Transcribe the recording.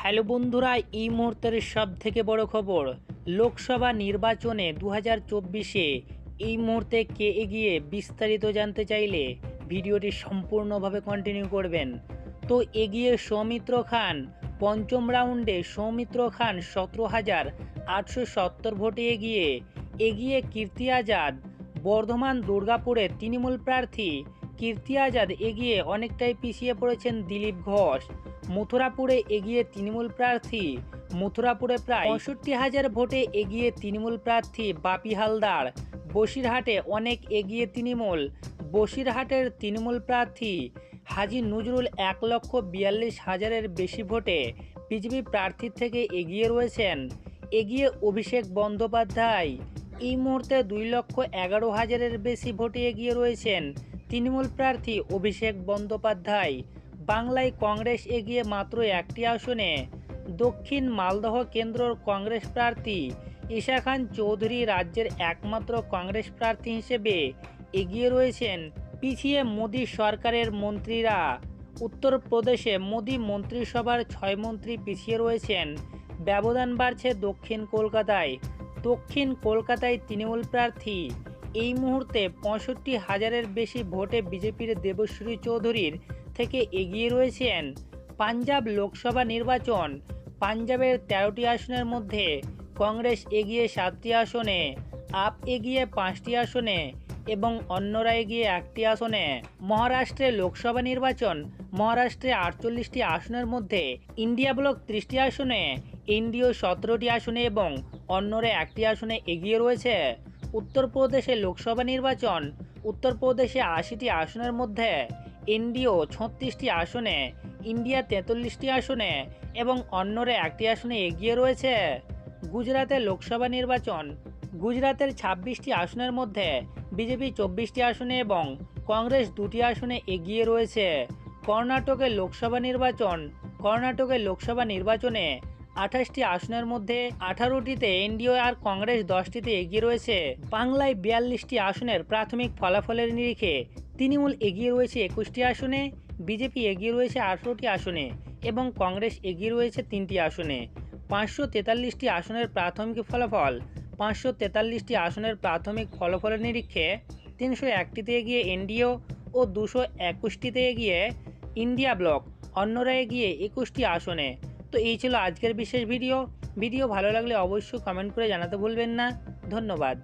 Hello বন্ধুরা, এই মুহূর্তের সব থেকে বড় খবর, লোকসভা নির্বাচনে 2024-এ এই মুহূর্তে কে এগিয়ে বিস্তারিত জানতে চাইলে ভিডিওটি সম্পূর্ণভাবে কন্টিনিউ করবেন। তো এগিয়ে সৌমিত্র খান, পঞ্চম রাউন্ডে সৌমিত্র খান 17,870 ভোটে এগিয়ে কীর্তি আজাদ। বর্ধমান দুর্গাপুরে তৃণমূল প্রার্থী কীর্তি আজাদ এগিয়ে অনেকটাই পিছিয়ে পড়েছেন দিলীপ ঘোষ। মথুরাপুরে এগিয়ে তৃণমূল প্রার্থী, মথুরাপুরে প্রায় 65,000 ভোটে এগিয়ে তৃণমূল প্রার্থী বাপি হালদার। বসিরহাটে অনেক এগিয়ে তৃণমূল, বসিরহাটের তৃণমূল প্রার্থী হাজী নজরুল 1,42,000-এর বেশি ভোটে বিজেপি প্রার্থীর থেকে এগিয়ে রয়েছেন। এগিয়ে অভিষেক বন্দ্যোপাধ্যায়, এই মুহূর্তে 2,11,000-এর বেশি ভোটে এগিয়ে রয়েছেন তৃণমূল প্রার্থী অভিষেক বন্দ্যোপাধ্যায়। বাংলায় কংগ্রেস এগিয়ে মাত্র একটি আসনে, দক্ষিণ মালদহ কেন্দ্রর কংগ্রেস প্রার্থী ঈশা খান চৌধুরী রাজ্যের একমাত্র কংগ্রেস প্রার্থী হিসেবে এগিয়ে রয়েছেন। পিছিয়ে মোদী সরকারের মন্ত্রীরা, উত্তরপ্রদেশে মোদী মন্ত্রিসভার 6 মন্ত্রী পিছিয়ে রয়েছেন। ব্যবধান বাড়ছে দক্ষিণ কলকাতায় তৃণমূল প্রার্থী এই মুহূর্তে 65,000-এর বেশি ভোটে বিজেপির দেবশ্রী চৌধুরীর থেকে এগিয়ে রয়েছেন। পাঞ্জাব লোকসভা নির্বাচন, পাঞ্জাবের 13টি আসনের মধ্যে কংগ্রেস এগিয়ে 7টি আসনে, আপ এগিয়ে 5টি আসনে এবং অন্যরা এগিয়ে 1টি আসনে। মহারাষ্ট্রে লোকসভা নির্বাচন, মহারাষ্ট্রে 48টি আসনের মধ্যে ইন্ডিয়া ব্লক 30টি আসনে, এনডিও 17টি আসনে এবং অন্যরা 1টি আসনে এগিয়ে রয়েছে। উত্তরপ্রদেশে লোকসভা নির্বাচন, উত্তরপ্রদেশে 80টি আসনের মধ্যে এনডিও 36টি আসনে, ইন্ডিয়া 43টি আসনে এবং অন্যরা 1টি আসনে এগিয়ে রয়েছে। গুজরাতে লোকসভা নির্বাচন, গুজরাতের 26টি আসনের মধ্যে বিজেপি 24টি আসনে এবং কংগ্রেস 2টি আসনে এগিয়ে রয়েছে। কর্ণাটকে লোকসভা নির্বাচন, কর্ণাটকের লোকসভা নির্বাচনে 28টি আসনের মধ্যে 18টিতে এনডিও আর কংগ্রেস 10টিতে এগিয়ে রয়েছে। বাংলায় 42টি আসনের প্রাথমিক ফলাফলের নিরিখে তৃণমূল এগিয়ে রয়েছে 21টি আসনে, বিজেপি এগিয়ে রয়েছে 18টি আসনে এবং কংগ্রেস এগিয়ে রয়েছে 3টি আসনে। 543টি আসনের প্রাথমিক ফলাফল, 543টি আসনের প্রাথমিক ফলাফলের নিরিখে 301টিতে এগিয়ে এনডিও ও 221টিতে এগিয়ে ইন্ডিয়া ব্লক, অন্যরা এগিয়ে 21টি আসনে। তো এই ছিল আজকের বিশেষ ভিডিও ভালো লাগলে অবশ্যই কমেন্ট করে জানাতে ভুলবেন না। ধন্যবাদ।